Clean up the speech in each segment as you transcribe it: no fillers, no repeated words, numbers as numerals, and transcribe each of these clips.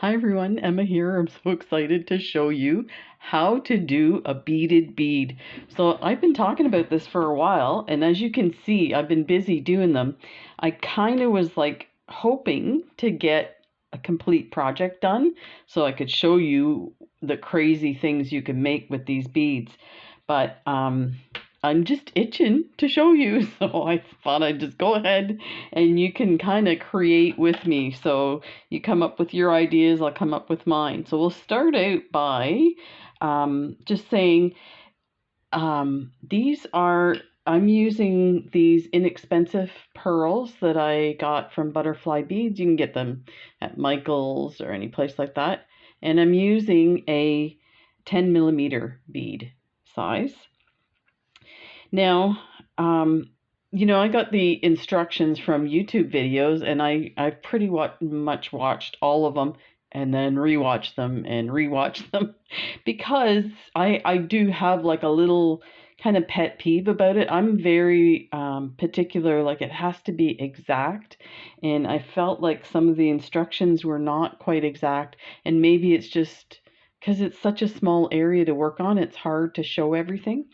Hi everyone, Emma here. I'm so excited to show you how to do a beaded bead. So I've been talking about this for a while, and as you can see, I've been busy doing them. I kind of was like hoping to get a complete project done so I could show you the crazy things you can make with these beads. But I'm just itching to show you, so I thought I'd just go ahead and you can kind of create with me. So you come up with your ideas, I'll come up with mine. So we'll start out by just saying I'm using these inexpensive pearls that I got from Butterfly Beads. You can get them at Michael's or any place like that. And I'm using a 10 millimeter bead size. Now, I got the instructions from YouTube videos, and I've pretty much watched all of them and then rewatched them and rewatched them because I do have like a little kind of pet peeve about it. I'm very particular, like it has to be exact, and I felt like some of the instructions were not quite exact, and maybe it's just because it's such a small area to work on, it's hard to show everything.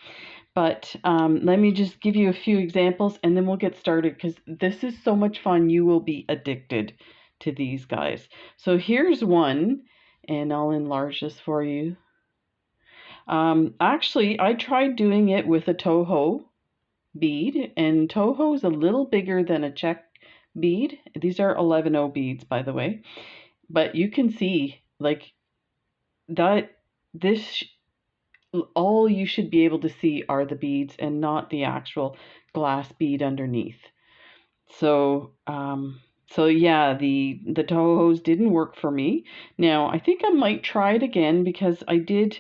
But let me just give you a few examples and then we'll get started because this is so much fun. You will be addicted to these guys. So here's one, and I'll enlarge this for you. Actually, I tried doing it with a Toho bead, and Toho is a little bigger than a Czech bead. These are 11O beads, by the way. But you can see, like, that this all you should be able to see are the beads and not the actual glass bead underneath. So, yeah, the Tohos didn't work for me. Now, I think I might try it again because I did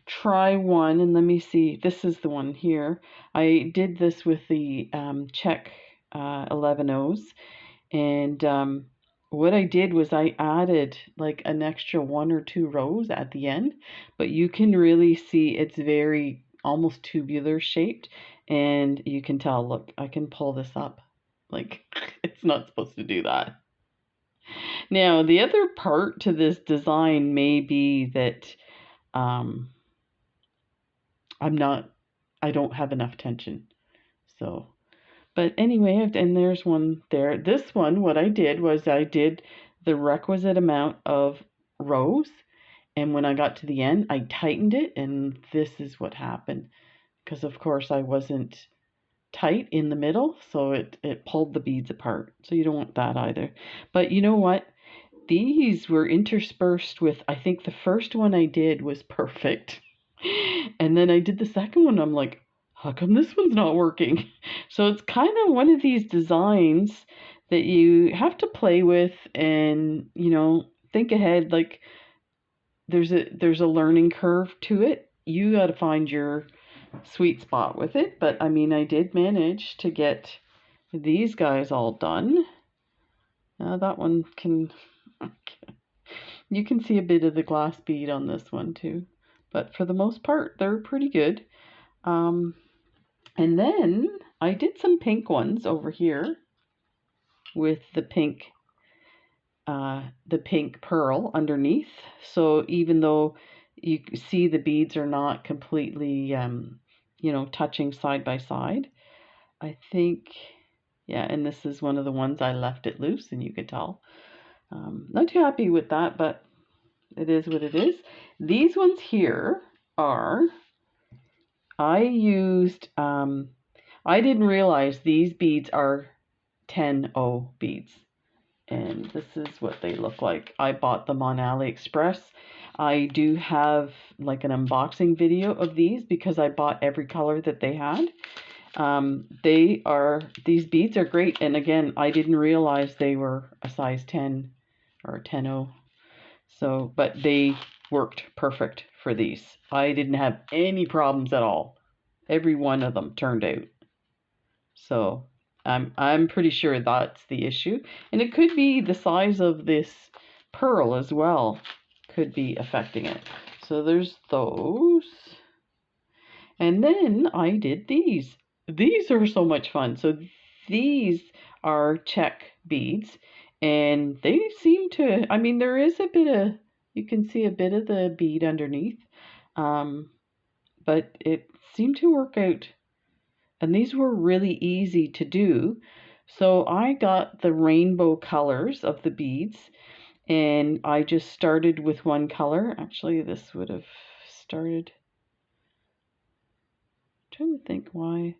try one, and let me see. This is the one here. I did this with the Czech 11Os, and what I did was I added like an extra 1 or 2 rows at the end, but you can really see it's very almost tubular shaped, and you can tell, look, I can pull this up. Like, it's not supposed to do that. Now, the other part to this design may be that um, I don't have enough tension. So, but anyway, and there's one there. This one, what I did was I did the requisite amount of rows, and when I got to the end, I tightened it, and this is what happened. Because of course I wasn't tight in the middle, so it pulled the beads apart. So you don't want that either. But you know what? These were interspersed with, I think the first one I did was perfect. And then I did the second one. I'm like, how come this one's not working? So it's kind of one of these designs that you have to play with and, think ahead. Like there's a learning curve to it. You got to find your sweet spot with it. But I mean, I did manage to get these guys all done. Now that one can, you can see a bit of the glass bead on this one too. But for the most part, they're pretty good. And then I did some pink ones over here with the pink pearl underneath. So even though you see the beads are not completely, touching side by side, I think, yeah, and this is one of the ones I left it loose, and you could tell. Not too happy with that, but it is what it is. These ones here are, I used, I didn't realize these beads are 10O beads. And this is what they look like. I bought them on AliExpress. I do have like an unboxing video of these because I bought every color that they had. These beads are great. And again, I didn't realize they were a size 10 or a 10O. So, but they worked perfect for these. I didn't have any problems at all. Every one of them turned out. So I'm pretty sure that's the issue. And it could be the size of this pearl as well could be affecting it. So there's those. And then I did these. These are so much fun. So these are Czech beads, And they seem to, I mean, there is a bit of, you can see a bit of the bead underneath, but it seemed to work out. And these were really easy to do. So I got the rainbow colors of the beads, and I just started with one color. Actually, this would have started, I'm trying to think why.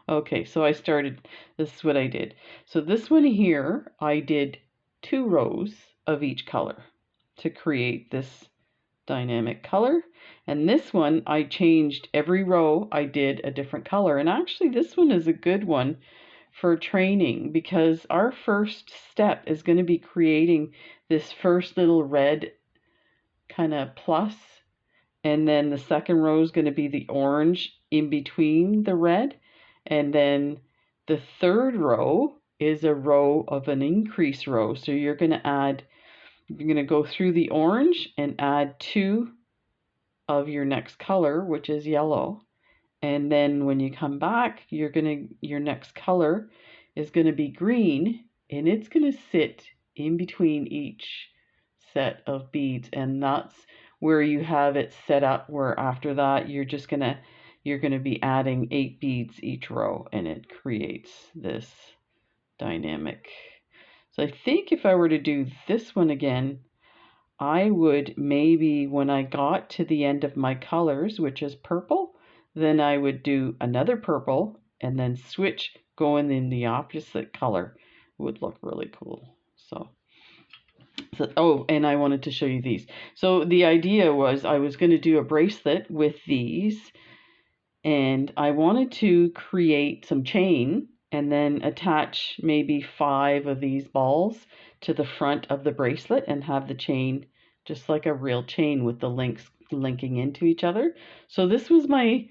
Okay, so I started, this is what I did. So this one here, I did 2 rows of each color to create this dynamic color. And this one, I changed every row, I did a different color. And actually, this one is a good one for training, because our first step is going to be creating this first little red kind of plus, and then the second row is going to be the orange in between the red, and then the third row is a row of an increase row. So you're going to go through the orange and add 2 of your next color, which is yellow. And then when you come back, your next color is going to be green, and it's going to sit in between each set of beads, and that's where you have it set up, where after that you're going to be adding 8 beads each row, and it creates this dynamic. So I think if I were to do this one again, I would maybe, when I got to the end of my colors, which is purple, then I would do another purple and then switch going in the opposite color. It would look really cool. So, oh, and I wanted to show you these. So the idea was I was going to do a bracelet with these, and I wanted to create some chain and then attach maybe 5 of these balls to the front of the bracelet and have the chain just like a real chain with the links linking into each other. So this was my,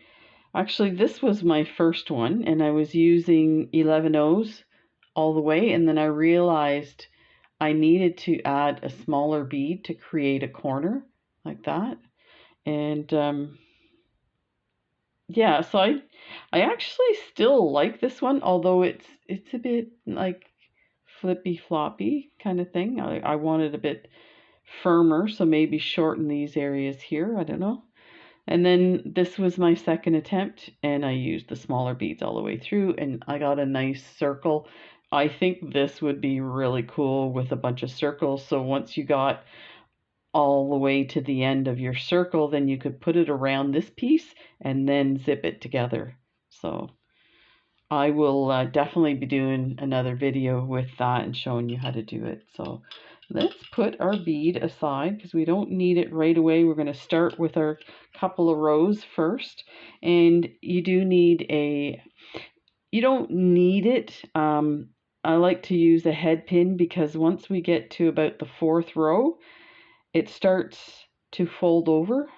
actually this was my first one, and I was using 11 O's all the way, and then I realized I needed to add a smaller bead to create a corner like that. And yeah, so I actually still like this one, although it's a bit like flippy floppy kind of thing. I want it a bit firmer, so maybe shorten these areas here, I don't know. And then this was my second attempt, and I used the smaller beads all the way through, and I got a nice circle. I think this would be really cool with a bunch of circles. So once you got all the way to the end of your circle, then you could put it around this piece and then zip it together. So I will definitely be doing another video with that and showing you how to do it. So let's put our bead aside because we don't need it right away. We're going to start with our couple of rows first, and you do need you don't need it. I like to use a head pin because once we get to about the 4th row, it starts to fold over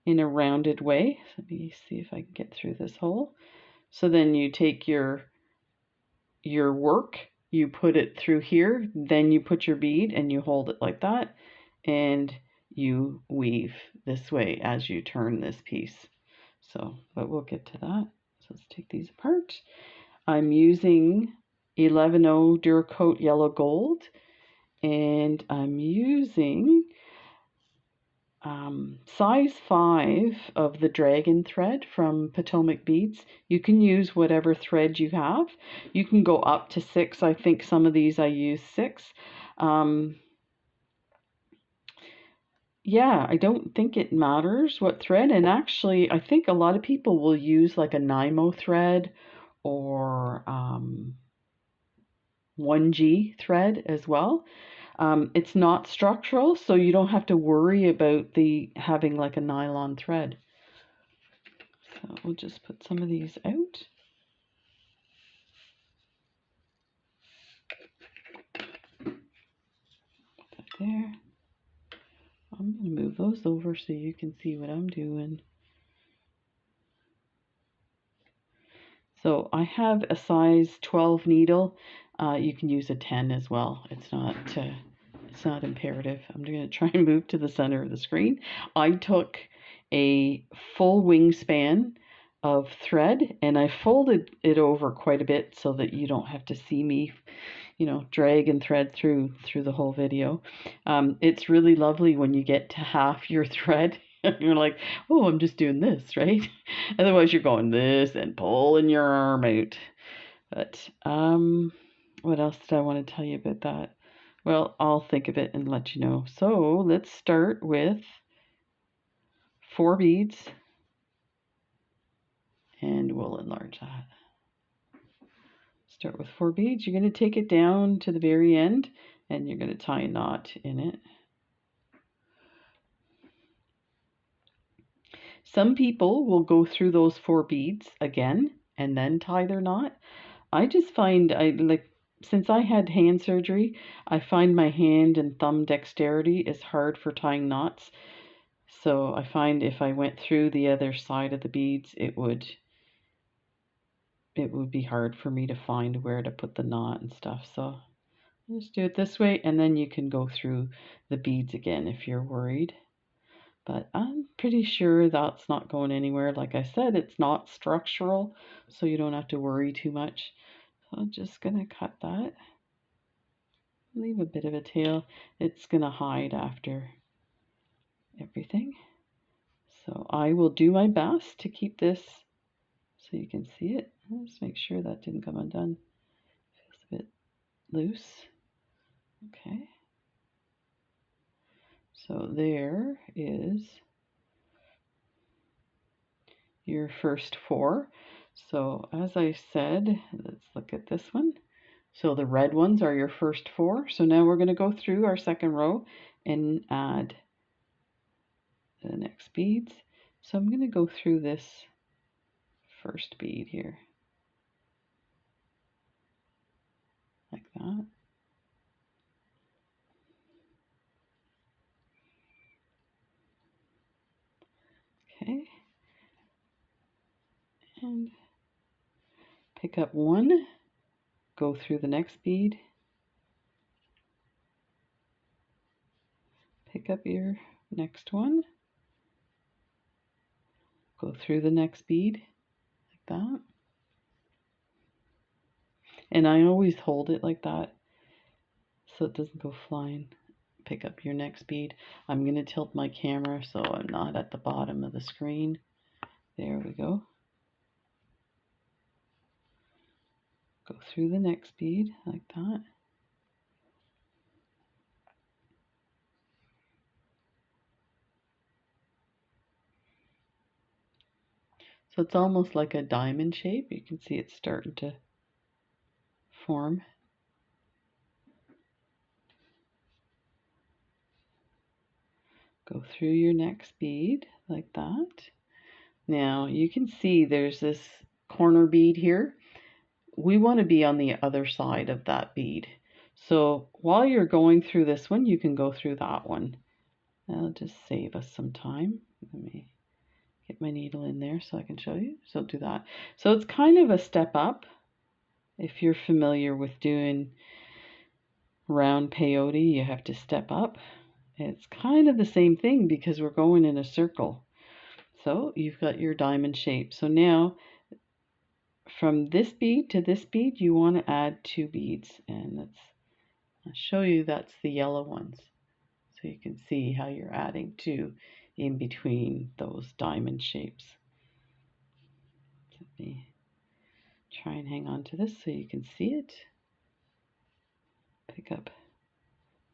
in a rounded way. Let me see if I can get through this hole. So then you take your work, you put it through here, then you put your bead and you hold it like that, and you weave this way as you turn this piece. So, but we'll get to that. So let's take these apart. I'm using 11O Duracoat Yellow Gold, and I'm using size 5 of the dragon thread from Potomac Beads. You can use whatever thread you have. You can go up to 6. I think some of these I use 6. Yeah, I don't think it matters what thread. And actually, I think a lot of people will use like a Nymo thread or 1G thread as well. It's not structural, so you don't have to worry about having like a nylon thread. So we'll just put some of these out. Put that there. I'm going to move those over so you can see what I'm doing. So I have a size 12 needle. You can use a 10 as well. It's not imperative. I'm going to try and move to the center of the screen. I took a full wingspan of thread and I folded it over quite a bit so that you don't have to see me you know, drag and thread through the whole video. It's really lovely when you get to half your thread and you're like, oh, I'm just doing this, right? Otherwise you're going this and pulling your arm out. But what else did I want to tell you about that? Well, I'll think of it and let you know. So let's start with 4 beads, and we'll enlarge that. Start with 4 beads. You're going to take it down to the very end and you're going to tie a knot in it. Some people will go through those 4 beads again and then tie their knot. I just find, since I had hand surgery, I find my hand and thumb dexterity is hard for tying knots. So I find if I went through the other side of the beads, it would be hard for me to find where to put the knot and stuff. So just do it this way, and then you can go through the beads again if you're worried. But I'm pretty sure that's not going anywhere. Like I said, it's not structural, so you don't have to worry too much. So I'm just going to cut that. Leave a bit of a tail. It's going to hide after everything. So I will do my best to keep this so you can see it. Just make sure that didn't come undone. Feels a bit loose. Okay. So there is your first 4. So as I said, let's look at this one. So the red ones are your first 4. So now we're going to go through our second row and add the next beads. So I'm going to go through this first bead here, like that. Okay. And pick up 1, go through the next bead, pick up your next one, go through the next bead, like that. And I always hold it like that so it doesn't go flying. Pick up your next bead. I'm going to tilt my camera so I'm not at the bottom of the screen. There we go. Go through the next bead like that. So it's almost like a diamond shape. You can see it's starting to form. Go through your next bead like that. Now you can see there's this corner bead here. We want to be on the other side of that bead. So while you're going through this one, you can go through that one. That'll just save us some time. Let me get my needle in there so I can show you. So do that. So it's kind of a step up. If you're familiar with doing round peyote, you have to step up. It's kind of the same thing because we're going in a circle. So you've got your diamond shape. So now from this bead to this bead, you want to add 2 beads. And I'll show you that's the yellow ones. So you can see how you're adding 2 in between those diamond shapes. Let me try and hang on to this so you can see it. Pick up.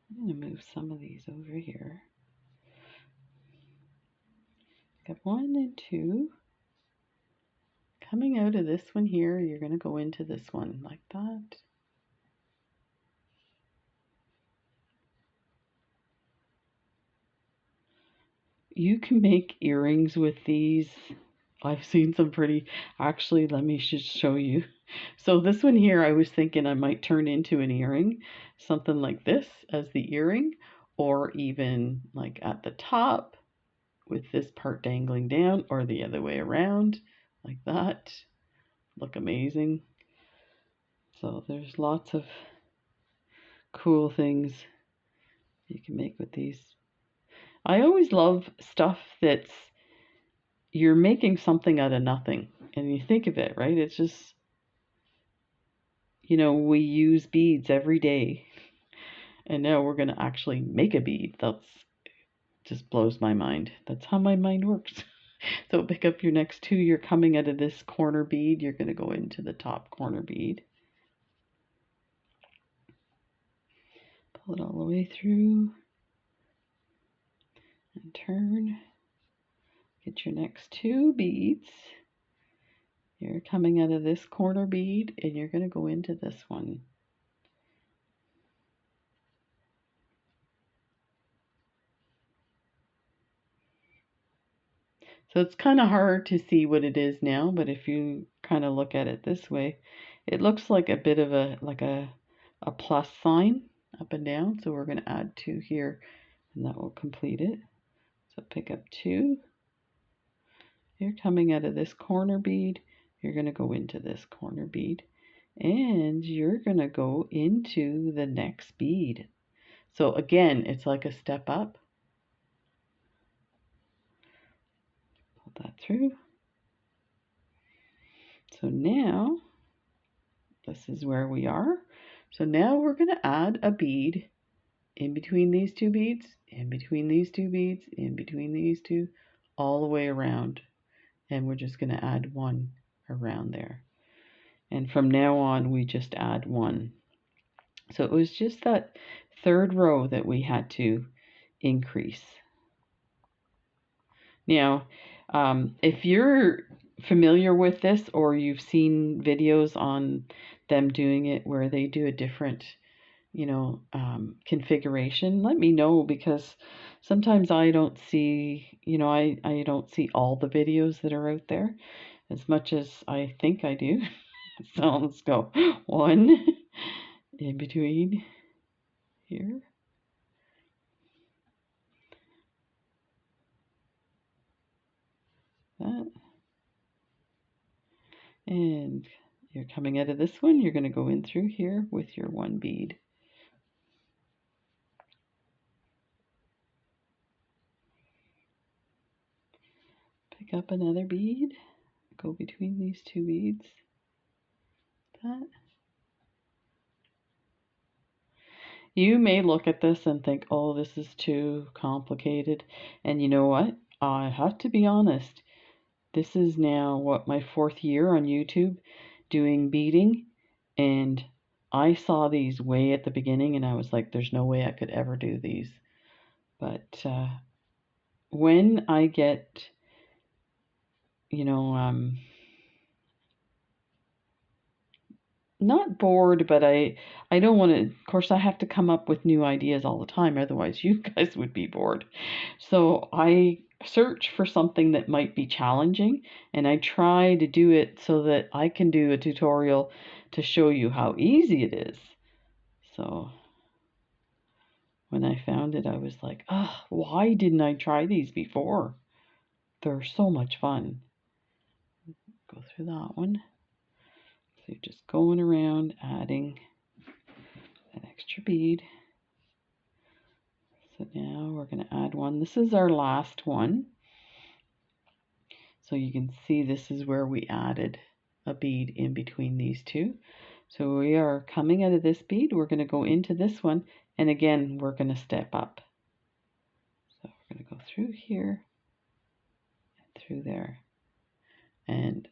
I'm going to move some of these over here. Pick up 1 and 2. Coming out of this one here, you're going to go into this one like that. You can make earrings with these. I've seen some pretty, actually, let me just show you. So this one here, I was thinking I might turn into an earring, something like this as the earring, or even like at the top with this part dangling down, or the other way around, like that. Look amazing. So there's lots of cool things you can make with these. I always love stuff that's you're making something out of nothing, and you think of it, right? It's just you know, we use beads every day. And now we're going to actually make a bead. That's just blows my mind. That's how my mind works. So pick up your next two. You're coming out of this corner bead. You're going to go into the top corner bead. Pull it all the way through. And turn. Get your next two beads. You're coming out of this corner bead and you're going to go into this one. So it's kind of hard to see what it is now, but if you kind of look at it this way, it looks like a bit of a plus sign up and down. So we're going to add two here and that will complete it. So pick up two. You're coming out of this corner bead. You're going to go into this corner bead and you're going to go into the next bead. So again, it's like a step up. Pull that through. So now, this is where we are. So now we're going to add a bead in between these two beads, in between these two beads, in between these two, all the way around. And we're just going to add one around there. And from now on, we just add one. So it was just that third row that we had to increase. Now, if you're familiar with this or you've seen videos on them doing it where they do a different, you know, configuration, let me know, because sometimes I don't see, you know, I don't see all the videos that are out there as much as I think I do. So let's go. One in between here. That. And you're coming out of this one, you're going to go in through here with your one bead. Pick up another bead, go between these two beads. That. You may look at this and think, oh, this is too complicated. And you know what? I have to be honest. This is now, what, my 4th year on YouTube doing beading. And I saw these way at the beginning and I was like, there's no way I could ever do these. But when I get, you know, not bored, but I don't want to, of course I have to come up with new ideas all the time, otherwise you guys would be bored. So I search for something that might be challenging and I try to do it so that I can do a tutorial to show you how easy it is. So when I found it, I was like, oh, why didn't I try these before? They're so much fun. Go through that one. So you're just going around adding an extra bead. So now we're going to add one. This is our last one. So you can see this is where we added a bead in between these two. So we are coming out of this bead. We're going to go into this one. And again, we're going to step up. So we're going to go through here and through there. And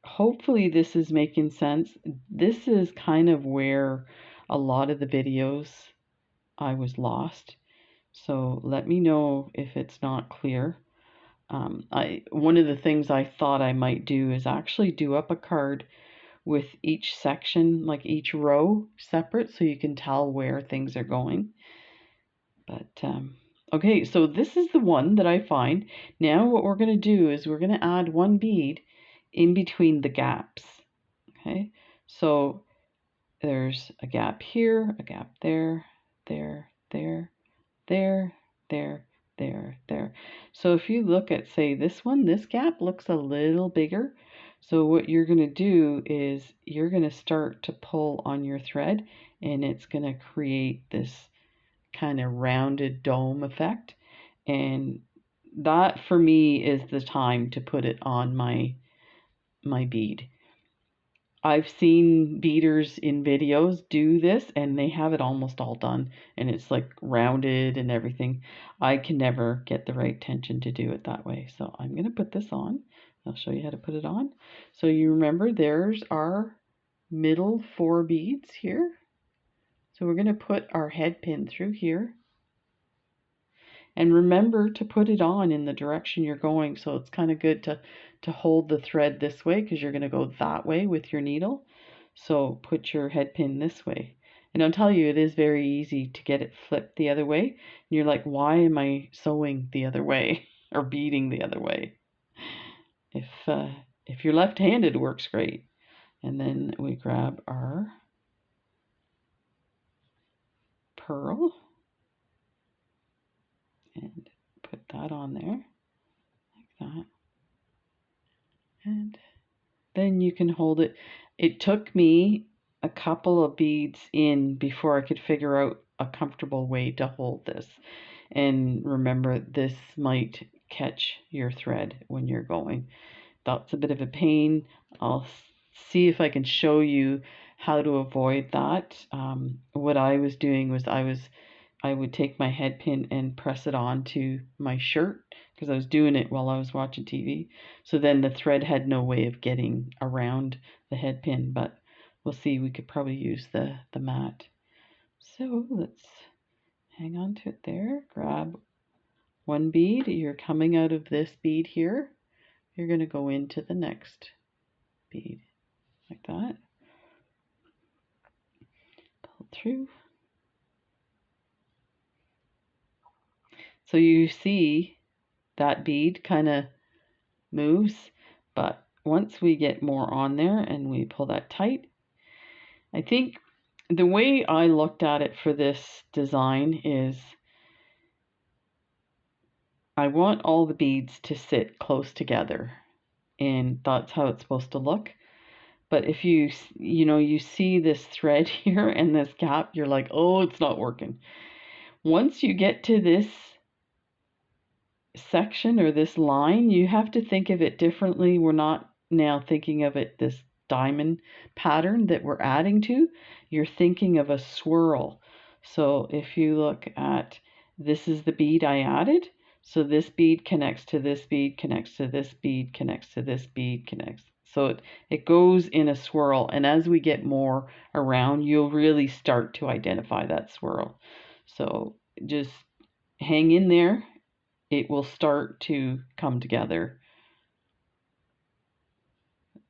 hopefully this is making sense. This is kind of where a lot of the videos I was lost. So let me know if it's not clear. One of the things I thought I might do is actually do up a card with each section, like each row separate, so you can tell where things are going. But okay, so this is the one that I find. Now what we're going to do is we're going to add one bead in between the gaps. Okay, so there's a gap here, a gap there, there, there, there, there. So if you look at, say, this one, this gap looks a little bigger. So what you're going to do is you're going to start to pull on your thread and it's going to create this kind of rounded dome effect. And that for me is the time to put it on my bead. I've seen beaders in videos do this and they have it almost all done and it's like rounded and everything. I can never get the right tension to do it that way. So I'm going to put this on. I'll show you how to put it on. So you remember there's our middle 4 beads here. So we're going to put our head pin through here. And remember to put it on in the direction you're going. So it's kind of good to hold the thread this way because you're going to go that way with your needle. So put your head pin this way. And I'll tell you, it is very easy to get it flipped the other way. And you're like, why am I sewing the other way or beading the other way? If you're left-handed, it works great. And then we grab our pearl and put that on there like that. And then you can hold it. It took me a couple of beads in before I could figure out a comfortable way to hold this. And remember, this might catch your thread when you're going. That's a bit of a pain. I'll see if I can show you how to avoid that. What I was doing was I would take my head pin and press it onto my shirt because I was doing it while I was watching TV. So then the thread had no way of getting around the head pin, but we'll see. We could probably use the mat. So let's hang on to it there. Grab one bead. You're coming out of this bead here. You're going to go into the next bead like that. Pull through. So you see that bead kind of moves, but once we get more on there and we pull that tight, I think the way I looked at it for this design is I want all the beads to sit close together, and that's how it's supposed to look. But if you see this thread here and this gap, you're like, oh, it's not working. Once you get to this section or this line, you have to think of it differently. We're not now thinking of it this diamond pattern that we're adding to. You're thinking of a swirl. So if you look at, this is the bead I added. So this bead connects to this bead, connects to this bead, connects to this bead, connects. So it goes in a swirl. And as we get more around, you'll really start to identify that swirl. So just hang in there. It will start to come together.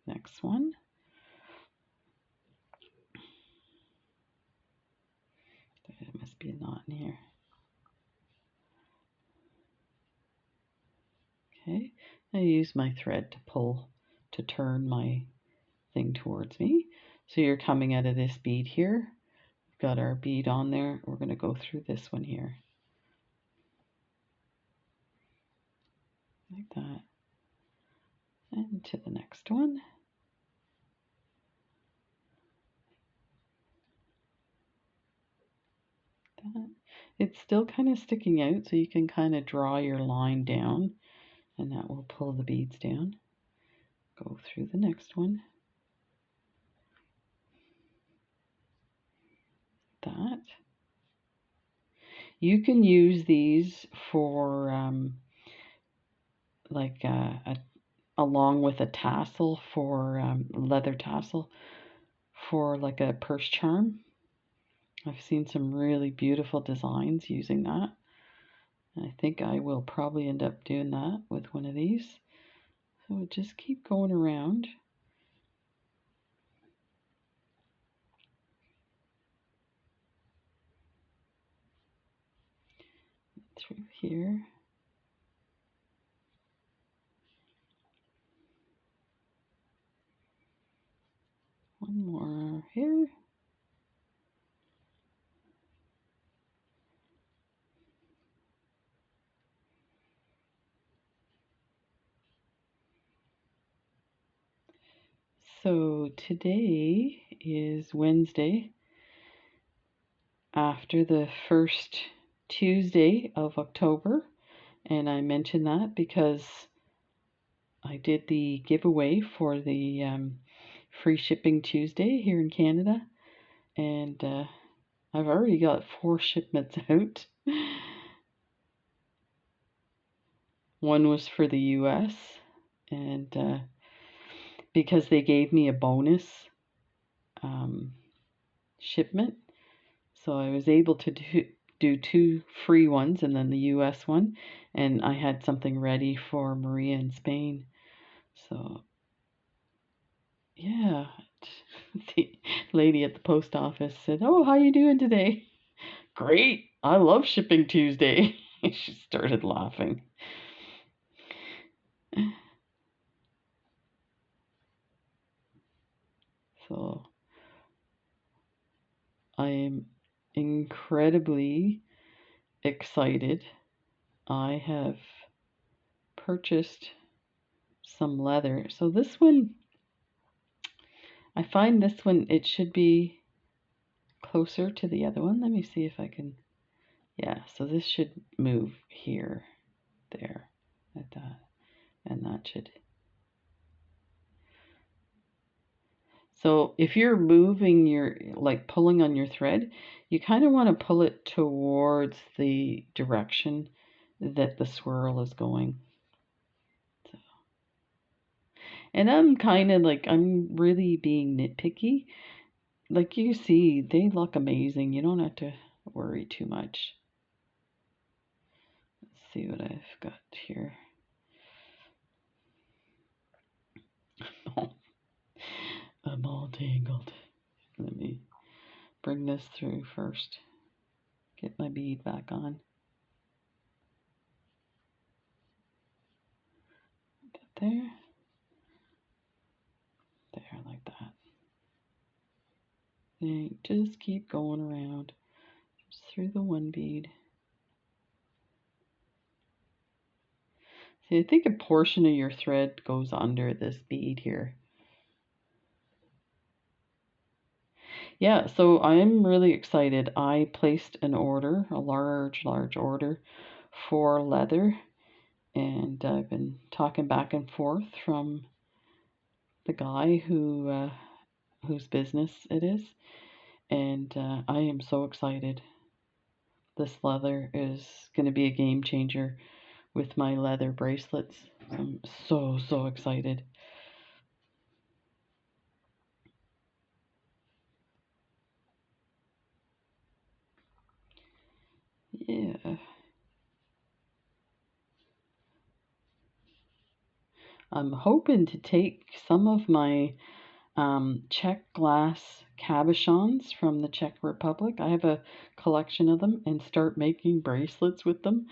Next one. There must be a knot in here. Okay, I use my thread to turn my thing towards me. So you're coming out of this bead here. We've got our bead on there. We're going to go through this one here. Like that. And to the next one. That. It's still kind of sticking out, so you can kind of draw your line down, and that will pull the beads down. Go through the next one. That. You can use these for like along with a tassel for leather tassel for like a purse charm. I've seen some really beautiful designs using that. I think I will probably end up doing that with one of these. So just keep going around. Through here. One more here. So today is Wednesday, after the first Tuesday of October, and I mention that because I did the giveaway for the free shipping Tuesday here in Canada, and I've already got 4 shipments out. One was for the US, and because they gave me a bonus shipment, so I was able to do 2 free ones and then the US one, and I had something ready for Maria in Spain. So yeah, the lady at the post office said, "Oh, how you doing today?" "Great, I love shipping Tuesday." She started laughing. So I am incredibly excited. I have purchased some leather. So this one, I find this one, it should be closer to the other one. Let me see if I can, yeah, so this should move here, there, like that, and that should. So if you're moving your, like pulling on your thread, you kind of want to pull it towards the direction that the swirl is going. So, and I'm kind of like, I'm really being nitpicky. Like you see, they look amazing. You don't have to worry too much. Let's see what I've got here. I'm all tangled. Let me bring this through first. Get my bead back on. There. There, like that. And just keep going around. Just through the one bead. See, I think a portion of your thread goes under this bead here. Yeah, so I'm really excited. I placed an order, a large order for leather, and I've been talking back and forth from the guy whose business it is, and I am so excited. This leather is going to be a game changer with my leather bracelets. I'm so excited. Yeah. I'm hoping to take some of my Czech glass cabochons from the Czech Republic. I have a collection of them, and start making bracelets with them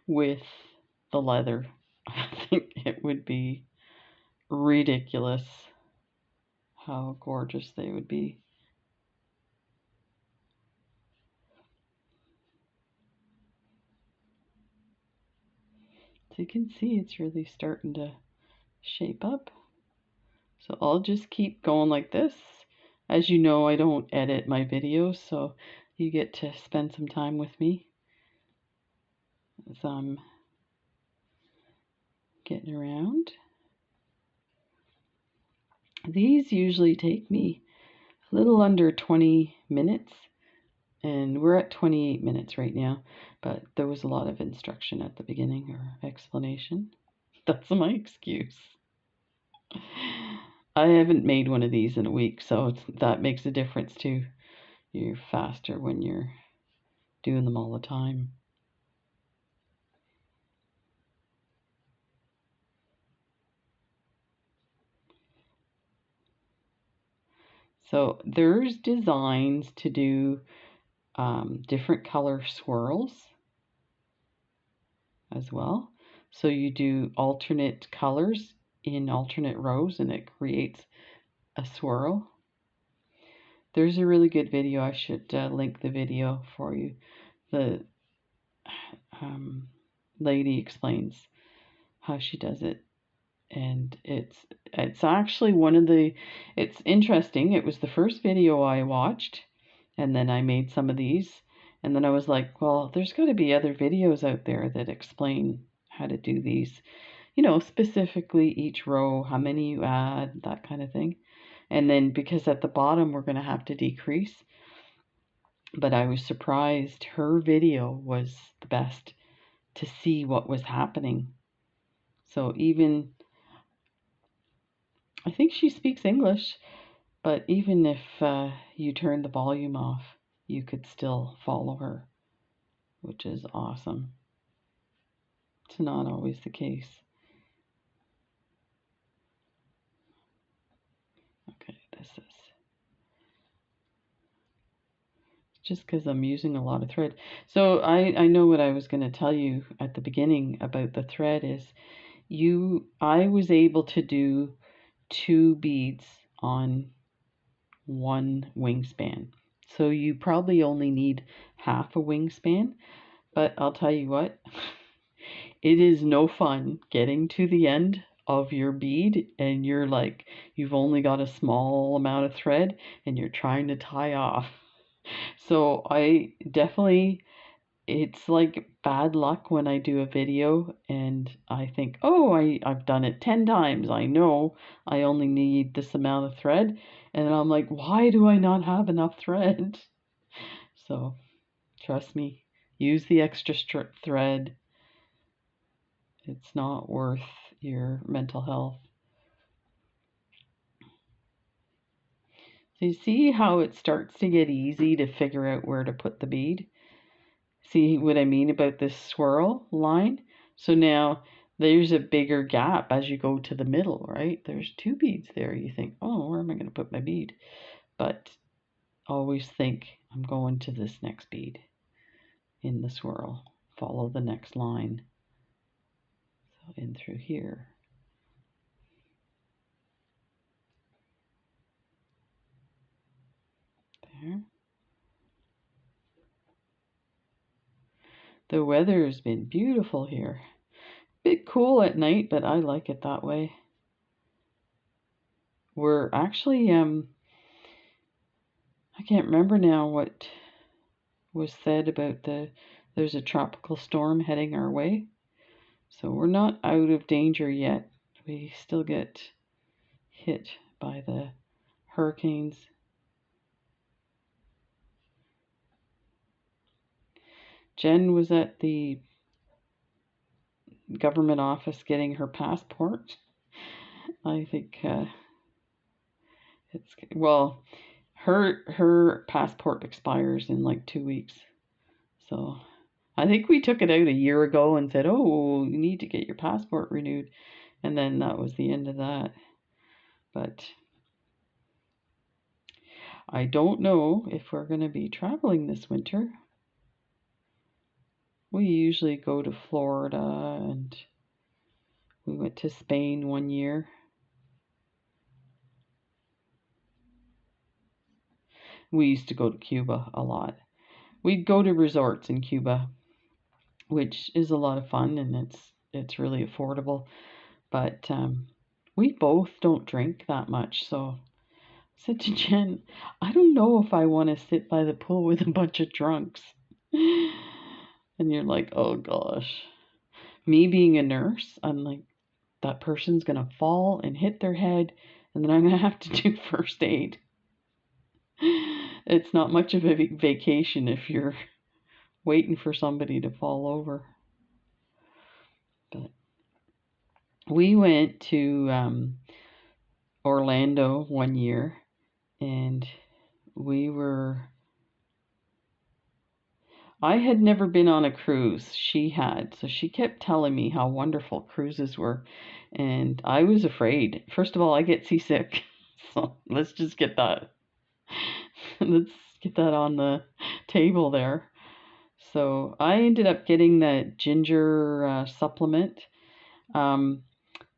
with the leather. I think it would be ridiculous how gorgeous they would be. So you can see it's really starting to shape up. So I'll just keep going like this. As you know, I don't edit my videos, so you get to spend some time with me as I'm getting around. These usually take me a little under 20 minutes, and we're at 28 minutes right now, but there was a lot of instruction at the beginning, or explanation. That's my excuse. I haven't made one of these in a week, so that makes a difference too. You're faster when you're doing them all the time. So there's designs to do different color swirls as well. So you do alternate colors in alternate rows, and it creates a swirl. There's a really good video. I should link the video for you. The lady explains how she does it, and it's actually one of the, it's interesting. It was the first video I watched, and then I made some of these, and then I was like, well, there's got to be other videos out there that explain how to do these, you know, specifically each row, how many you add, that kind of thing. And then because at the bottom we're going to have to decrease. But I was surprised her video was the best to see what was happening. So even, I think she speaks English, but even if you turn the volume off, you could still follow her, which is awesome. It's not always the case. Okay, this is just because I'm using a lot of thread. So I know what I was going to tell you at the beginning about the thread is I was able to do 2 beads on 1 wingspan. So you probably only need half a wingspan, but I'll tell you what, it is no fun getting to the end of your bead and you're like, you've only got a small amount of thread and you're trying to tie off. So I definitely, it's like bad luck when I do a video and I think, oh, I've done it 10 times. I know I only need this amount of thread. And then I'm like, why do I not have enough thread? So trust me, use the extra thread. It's not worth your mental health. So you see how it starts to get easy to figure out where to put the bead? See what I mean about this swirl line? So now there's a bigger gap as you go to the middle, right? There's 2 beads there. You think, oh, where am I going to put my bead? But always think, I'm going to this next bead in the swirl. Follow the next line. So in through here. There. The weather has been beautiful here. Bit cool at night, but I like it that way. We're actually, I can't remember now what was said about there's a tropical storm heading our way. So we're not out of danger yet. We still get hit by the hurricanes. Jen was at the government office getting her passport. I think it's, well, her passport expires in like 2 weeks. So I think we took it out a year ago and said, oh, you need to get your passport renewed. And then that was the end of that. But I don't know if we're going to be traveling this winter. We usually go to Florida and we went to Spain one year. We used to go to Cuba a lot. We'd go to resorts in Cuba, which is a lot of fun and it's really affordable. But we both don't drink that much, so I said to Jen, I don't know if I want to sit by the pool with a bunch of drunks. And you're like, oh gosh. Me being a nurse, I'm like, that person's going to fall and hit their head, and then I'm going to have to do first aid. It's not much of a vacation if you're waiting for somebody to fall over. But we went to Orlando one year, and I had never been on a cruise. She had. So she kept telling me how wonderful cruises were. And I was afraid. First of all, I get seasick. So let's just get that. Let's get that on the table there. So I ended up getting that ginger supplement.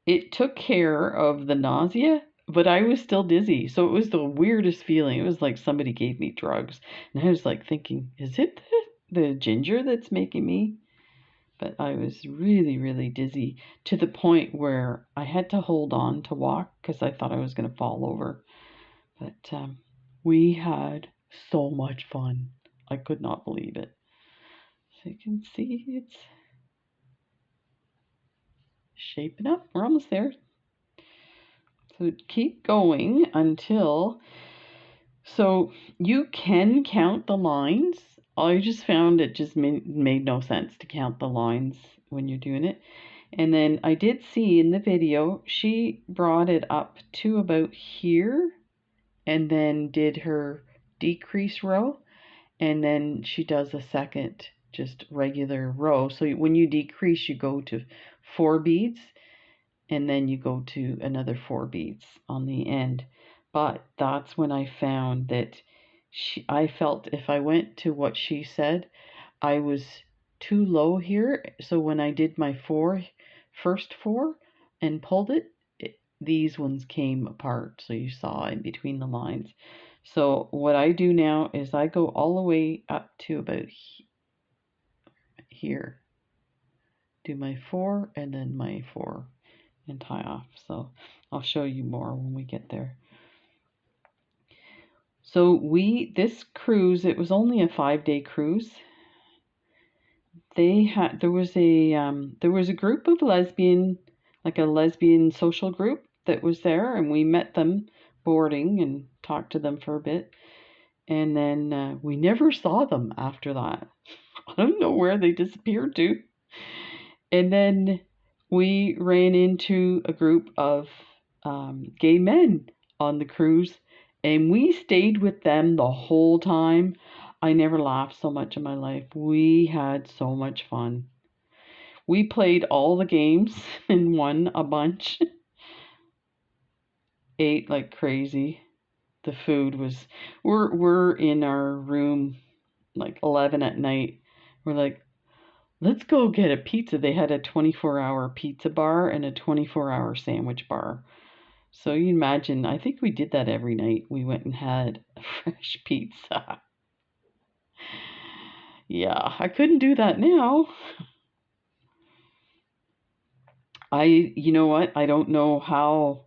It took care of the nausea, but I was still dizzy. So it was the weirdest feeling. It was like somebody gave me drugs. And I was like thinking, is it the ginger that's making me? But I was really, really dizzy to the point where I had to hold on to walk because I thought I was going to fall over. But we had so much fun. I could not believe it. So you can see it's shaping up. We're almost there. So keep going until, so you can count the lines. I just found it just made no sense to count the lines when you're doing it. And then I did see in the video, she brought it up to about here and then did her decrease row. And then she does a second just regular row. So when you decrease, you go to 4 beads and then you go to another 4 beads on the end. But that's when I found that I felt if I went to what she said, I was too low here. So when I did my first four and pulled it, these ones came apart. So you saw in between the lines. So what I do now is I go all the way up to about here. Do my 4 and then my 4 and tie off. So I'll show you more when we get there. So this cruise, it was only a 5-day cruise. There was a group of like a lesbian social group that was there, and we met them boarding and talked to them for a bit. And then we never saw them after that. I don't know where they disappeared to. And then we ran into a group of gay men on the cruise, and we stayed with them the whole time. I never laughed so much in my life. We had so much fun. We played all the games and won a bunch. Ate like crazy. The food was, we're in our room like 11 at night. We're like, let's go get a pizza. They had a 24-hour pizza bar and a 24-hour sandwich bar. So you imagine, I think we did that every night. We went and had a fresh pizza. Yeah, I couldn't do that now. You know what? I don't know how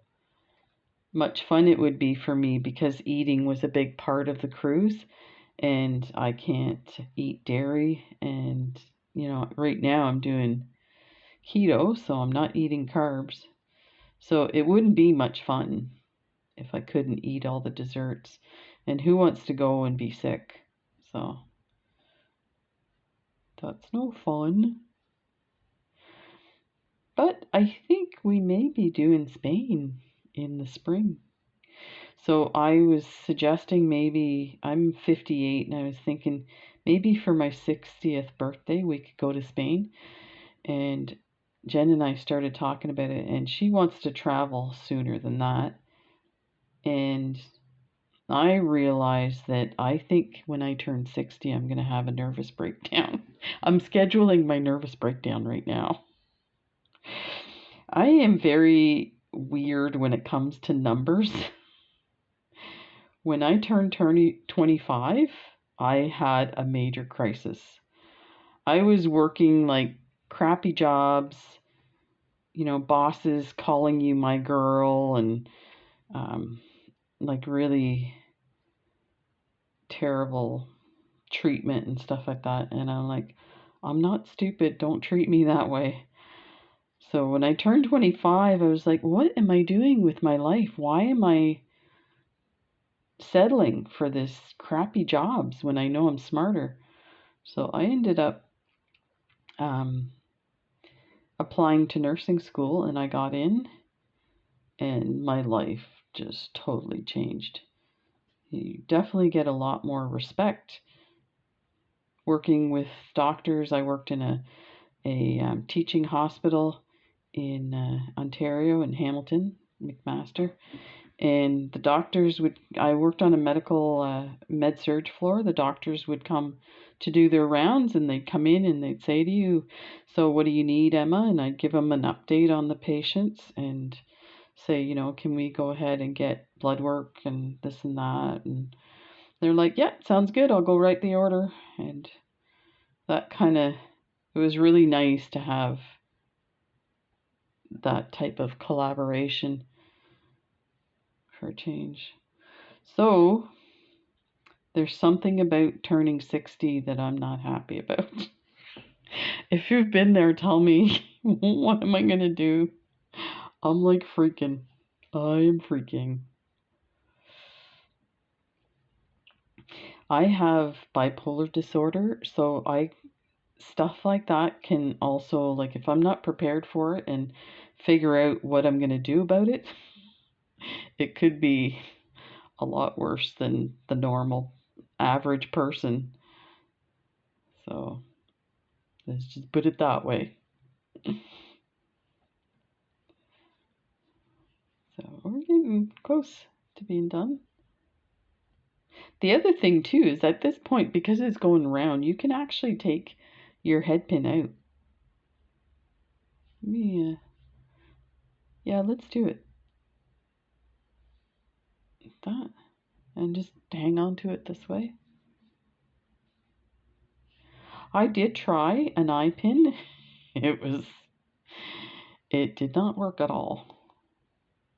much fun it would be for me because eating was a big part of the cruise, and I can't eat dairy. And, right now I'm doing keto, so I'm not eating carbs. So it wouldn't be much fun if I couldn't eat all the desserts. And who wants to go and be sick? So that's no fun. But I think we may be doing Spain in the spring. So I was suggesting maybe, I'm 58 and I was thinking maybe for my 60th birthday we could go to Spain. And Jen and I started talking about it, and she wants to travel sooner than that. And I realized that I think when I turn 60, I'm going to have a nervous breakdown. I'm scheduling my nervous breakdown right now. I am very weird when it comes to numbers. When I turned 25, I had a major crisis. I was working like crappy jobs, bosses calling you my girl, and like really terrible treatment and stuff like that. And I'm like, I'm not stupid. Don't treat me that way. So when I turned 25, I was like, what am I doing with my life? Why am I settling for this crappy jobs when I know I'm smarter? So I ended up applying to nursing school, and I got in, and my life just totally changed. You definitely get a lot more respect working with doctors. I worked in a teaching hospital in Ontario, in Hamilton, McMaster. And the doctors I worked on a medical med-surg floor. The doctors would come to do their rounds, and they'd come in and they'd say to you, so what do you need, Emma? And I'd give them an update on the patients and say, can we go ahead and get blood work and this and that? And they're like, yeah, sounds good. I'll go write the order. And that it was really nice to have that type of collaboration for a change. So there's something about turning 60 that I'm not happy about. If you've been there, tell me, what am I going to do? I'm like freaking. I am freaking. I have bipolar disorder, so stuff like that can also, like, if I'm not prepared for it and figure out what I'm going to do about it, it could be a lot worse than the normal average person. So let's just put it that way. So we're getting close to being done. The other thing too is at this point, because it's going round, you can actually take your head pin out. Yeah, yeah, let's do it. That, and just hang on to it this way. I did try an eye pin. It did not work at all.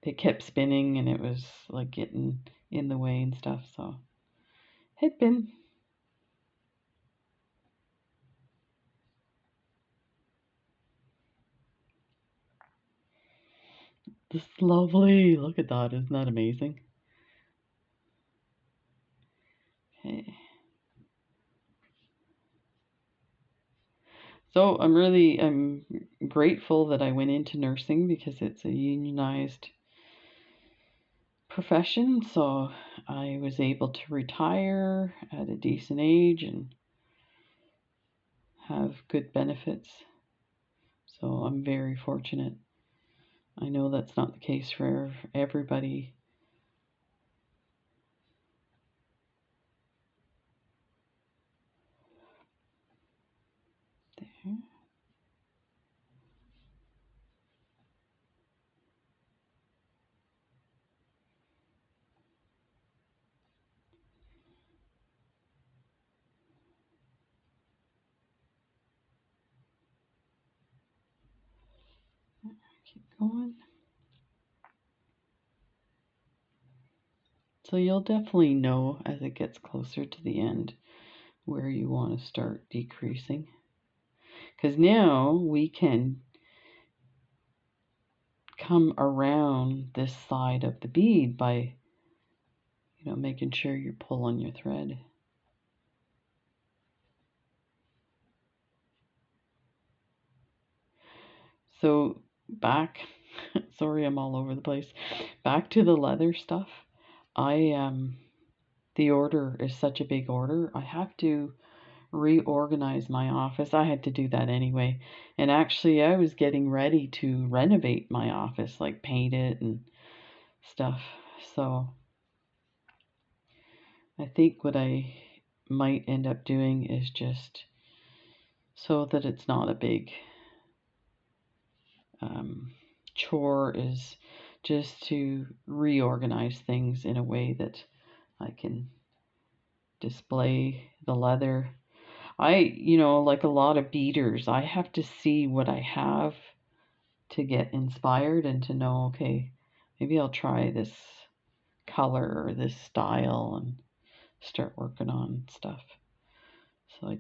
It kept spinning and it was like getting in the way and stuff. So head pin. This is lovely. Look at that. Isn't that amazing? Okay. So I'm grateful that I went into nursing because it's a unionized profession. So I was able to retire at a decent age and have good benefits. So I'm very fortunate. I know that's not the case for everybody. There. Keep going. So you'll definitely know as it gets closer to the end where you want to start decreasing. Because now we can come around this side of the bead by, making sure you pull on your thread. So back, sorry, I'm all over the place. Back to the leather stuff. The order is such a big order. I have to reorganize my office. I had to do that anyway. And actually, I was getting ready to renovate my office, like paint it and stuff. So I think what I might end up doing is just so that it's not a big chore, is just to reorganize things in a way that I can display the leather. Like a lot of beaders, I have to see what I have to get inspired and to know, okay, maybe I'll try this color or this style and start working on stuff. So I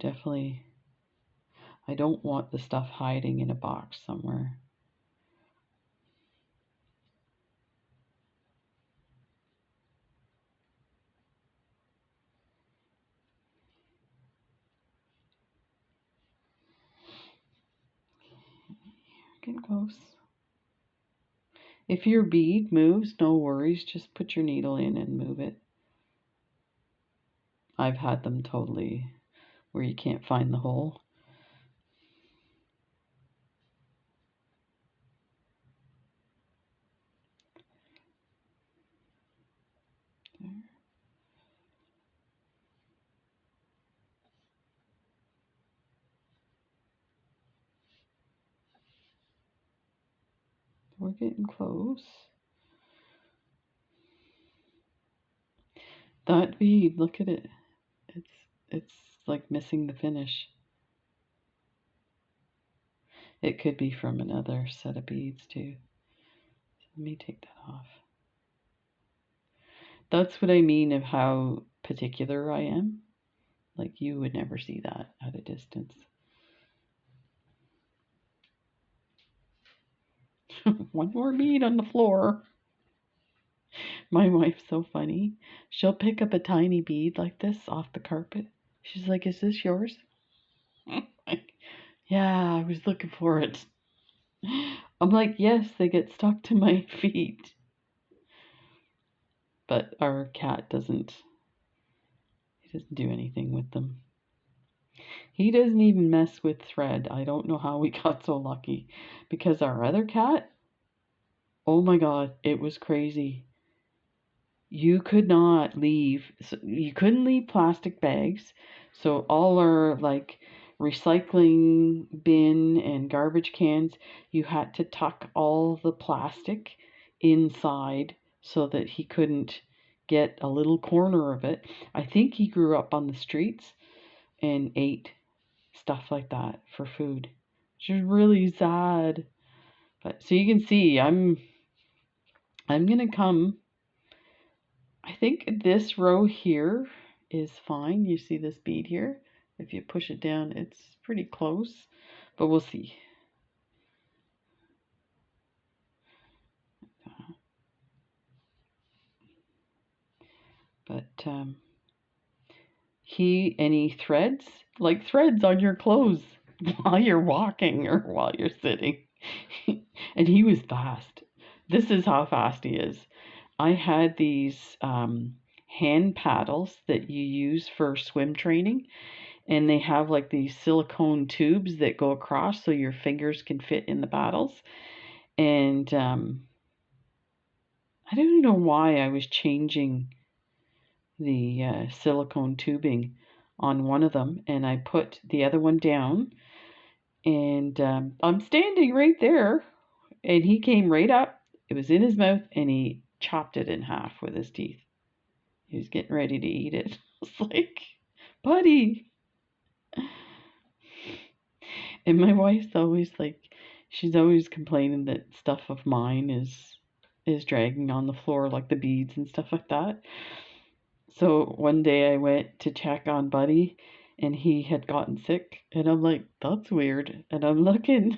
don't want the stuff hiding in a box somewhere. Getting close. If your bead moves, no worries, just put your needle in and move it. I've had them totally where you can't find the hole. There. We're getting close. That bead, look at it. It's like missing the finish. It could be from another set of beads too. Let me take that off. That's what I mean of how particular I am. Like you would never see that at a distance. One more bead on the floor. My wife's so funny. She'll pick up a tiny bead like this off the carpet. She's like, "Is this yours?" Like, yeah, I was looking for it. I'm like, yes, they get stuck to my feet. But our cat doesn't, he doesn't do anything with them. He doesn't even mess with thread. I don't know how we got so lucky. Because our other cat, oh my God, it was crazy. You could not leave, you couldn't leave plastic bags. So all our like recycling bin and garbage cans, you had to tuck all the plastic inside so that he couldn't get a little corner of it. I think he grew up on the streets and ate stuff like that for food, which is really sad. But so you can see, I'm gonna come. I think this row here is fine. You see this bead here? If you push it down, it's pretty close, but we'll see. But any threads, like threads on your clothes while you're walking or while you're sitting. And he was fast. This is how fast he is. I had these hand paddles that you use for swim training, and they have like these silicone tubes that go across so your fingers can fit in the paddles. And I don't know why I was changing the silicone tubing on one of them, and I put the other one down, and I'm standing right there, and he came right up. It was in his mouth, and he chopped it in half with his teeth. He was getting ready to eat it. I was like, buddy. And my wife's always like, she's always complaining that stuff of mine is dragging on the floor, like the beads and stuff like that. So one day I went to check on Buddy, and he had gotten sick, and I'm like, that's weird. And I'm looking,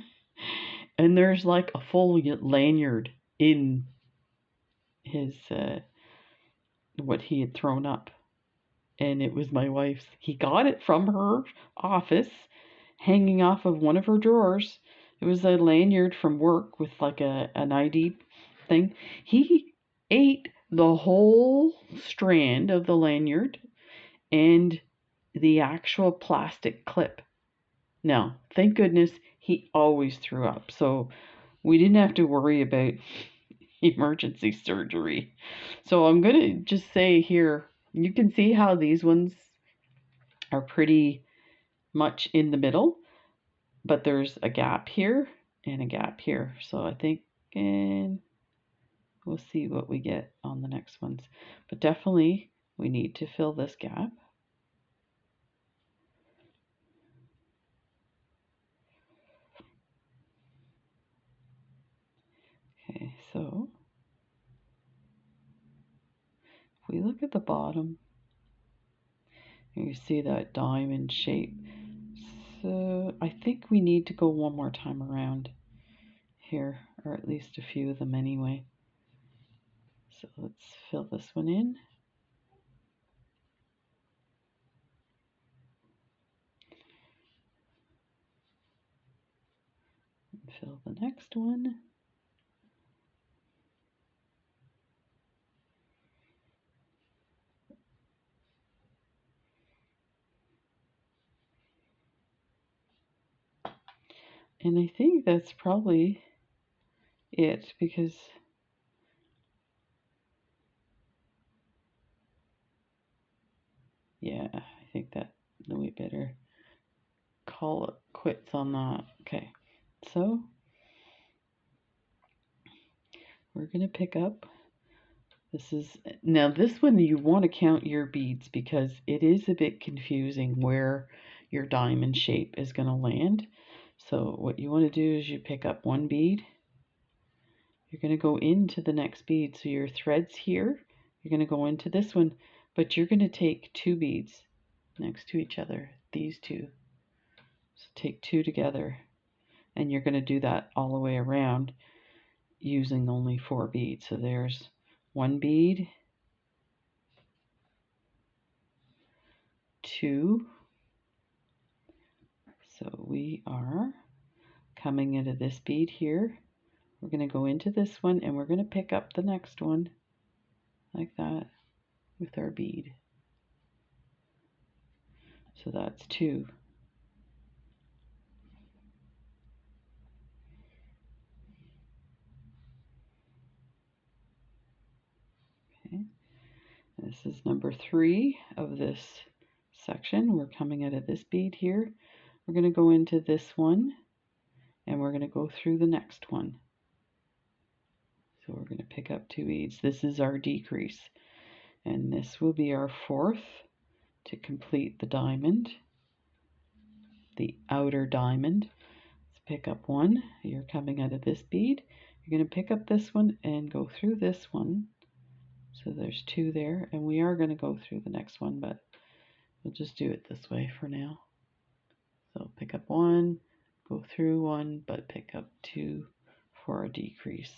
and there's like a full lanyard in his what he had thrown up, and it was my wife's. He got it from her office, hanging off of one of her drawers. It was a lanyard from work with like an ID thing. He ate the whole strand of the lanyard and the actual plastic clip. Now, thank goodness he always threw up, so we didn't have to worry about emergency surgery. So I'm going to just say here, you can see how these ones are pretty much in the middle, but there's a gap here and a gap here. So I think, and we'll see what we get on the next ones. But definitely we need to fill this gap. Okay, so if we look at the bottom, you see that diamond shape. So I think we need to go one more time around here, or at least a few of them anyway. So let's fill this one in. Fill the next one. And I think that's probably it, because yeah, I think that we better call it quits on that. Okay, so we're gonna pick up. This is, now this one you want to count your beads, because it is a bit confusing where your diamond shape is going to land. So what you want to do is you pick up one bead, you're going to go into the next bead. So your thread's here, you're going to go into this one, but you're going to take two beads next to each other, these two. So take two together, and you're going to do that all the way around using only 4 beads. So there's 1 bead, 2. So we are coming into this bead here. We're going to go into this one and we're going to pick up the next one like that with our bead. So that's 2. Okay. This is number 3 of this section. We're coming out of this bead here. We're going to go into this one and we're going to go through the next one. So we're going to pick up 2 beads. This is our decrease. And this will be our 4th to complete the diamond, the outer diamond. Let's pick up 1. You're coming out of this bead. You're going to pick up this one and go through this one. So there's 2 there, and we are going to go through the next one, but we'll just do it this way for now. So pick up 1, go through 1, but pick up 2 for a decrease.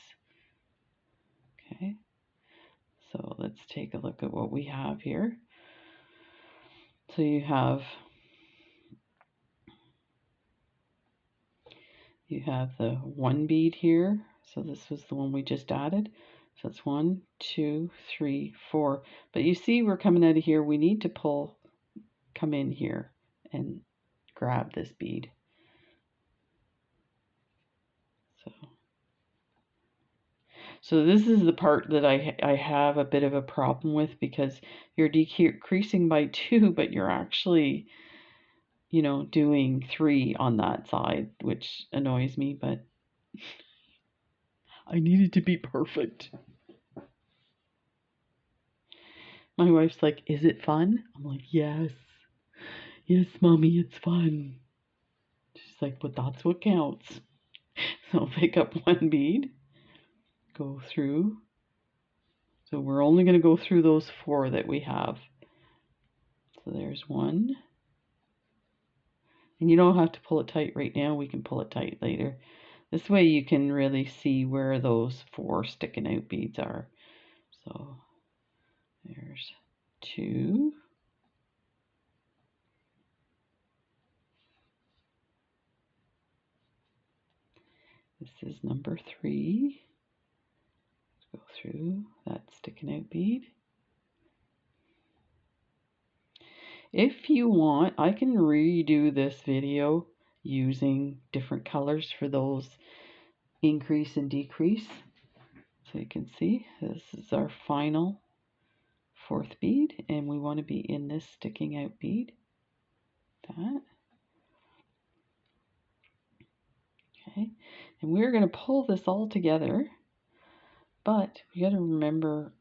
Okay, so let's take a look at what we have here. So you have the 1 bead here. So this was the one we just added. So it's 1, 2, 3, 4. But you see we're coming out of here. We need to come in here and grab this bead. So this is the part that I have a bit of a problem with, because you're decreasing by 2, but you're actually, you know, doing 3 on that side, which annoys me, but I need it to be perfect. My wife's like, is it fun? I'm like, yes. Yes, Mommy, it's fun. She's like, but that's what counts. So pick up 1 bead, go through. So we're only going to go through those 4 that we have. So there's 1. And you don't have to pull it tight right now. We can pull it tight later. This way you can really see where those 4 sticking out beads are. So there's 2. This is number 3. Let's go through that sticking out bead. If you want, I can redo this video using different colors for those increase and decrease. So you can see this is our final 4th bead, and we want to be in this sticking out bead. That. Okay, and we're going to pull this all together, but we got to remember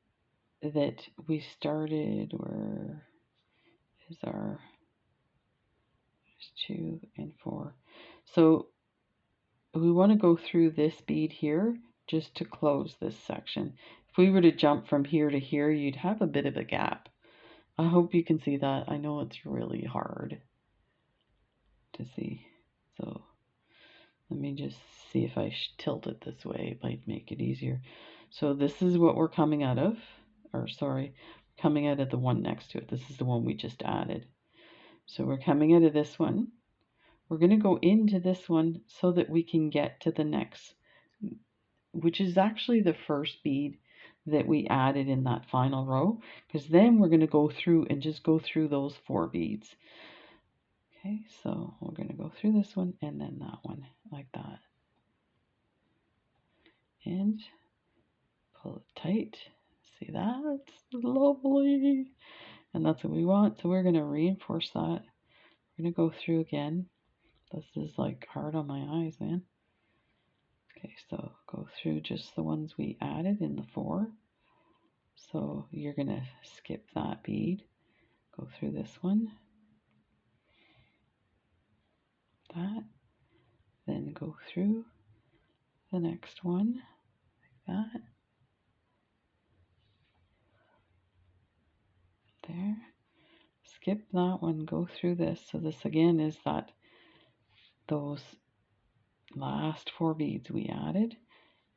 that we started, where is our 2 and 4. So we want to go through this bead here just to close this section. If we were to jump from here to here, you'd have a bit of a gap. I hope you can see that. I know it's really hard to see. So let me just see if I tilt it this way. It might make it easier. So this is what we're coming out of, or sorry, coming out of the one next to it. This is the one we just added. So we're coming out of this one. We're going to go into this one so that we can get to the next, which is actually the first bead that we added in that final row, because then we're going to go through and just go through those 4 beads. Okay, so we're going to go through this one and then that one, like that. And pull it tight. See that? It's lovely. And that's what we want. So we're going to reinforce that. We're going to go through again. This is like hard on my eyes, man. Okay, so go through just the ones we added in the 4. So you're going to skip that bead. Go through this one. That. Then go through the next one. Like that. There. Skip that one, go through this. So this again is those last 4 beads we added,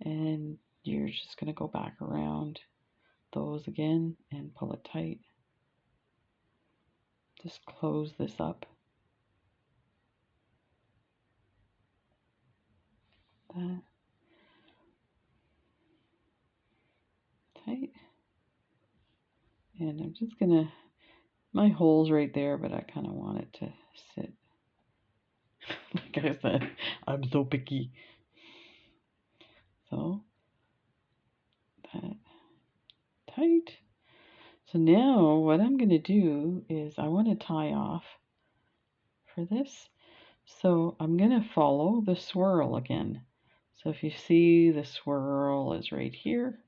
and you're just going to go back around those again and pull it tight. Just close this up. That. Tight. And I'm just gonna, my hole's right there, but I kind of want it to sit. Like I said, I'm so picky. So, that tight. So now what I'm going to do is I want to tie off for this. So I'm going to follow the swirl again. So if you see, the swirl is right here.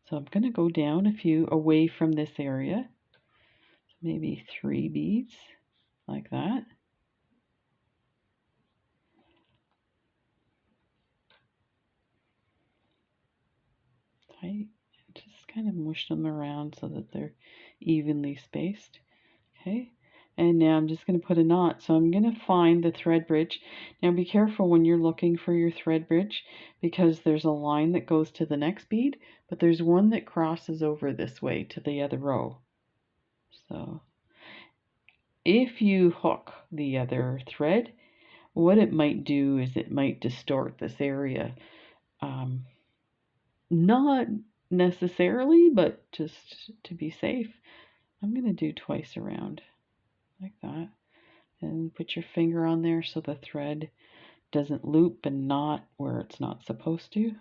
So I'm going to go down a few away from this area. Maybe 3 beads like that. Tight. Just kind of mush them around so that they're evenly spaced. Okay, and now I'm just going to put a knot. So I'm going to find the thread bridge. Now be careful when you're looking for your thread bridge, because there's a line that goes to the next bead, but there's one that crosses over this way to the other row. So if you hook the other thread, what it might do is it might distort this area. Not necessarily, but just to be safe, I'm going to do twice around like that. And put your finger on there so the thread doesn't loop and knot where it's not supposed to.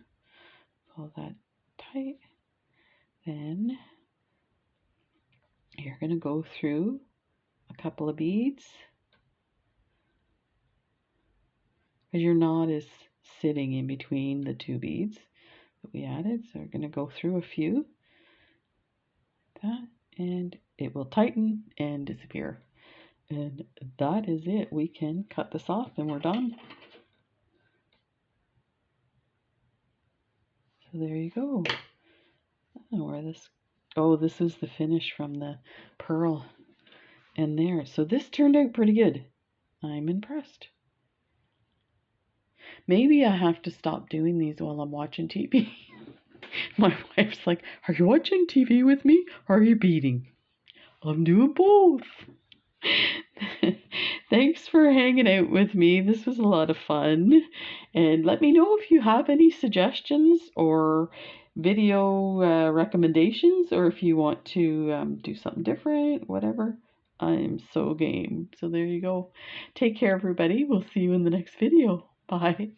Pull that tight. Then you're going to go through a couple of beads, because your knot is sitting in between the 2 beads that we added. So we're going to go through a few like that, and it will tighten and disappear. And that is it. We can cut this off and we're done. So there you go. I don't know where this, oh, this is the finish from the pearl in there. So this turned out pretty good. I'm impressed. Maybe I have to stop doing these while I'm watching TV. My wife's like, are you watching TV with me or are you beading? I'm doing both. Thanks for hanging out with me. This was a lot of fun. And let me know if you have any suggestions or video recommendations, or if you want to do something different, whatever. I'm so game. So there you go. Take care, everybody. We'll see you in the next video. Bye.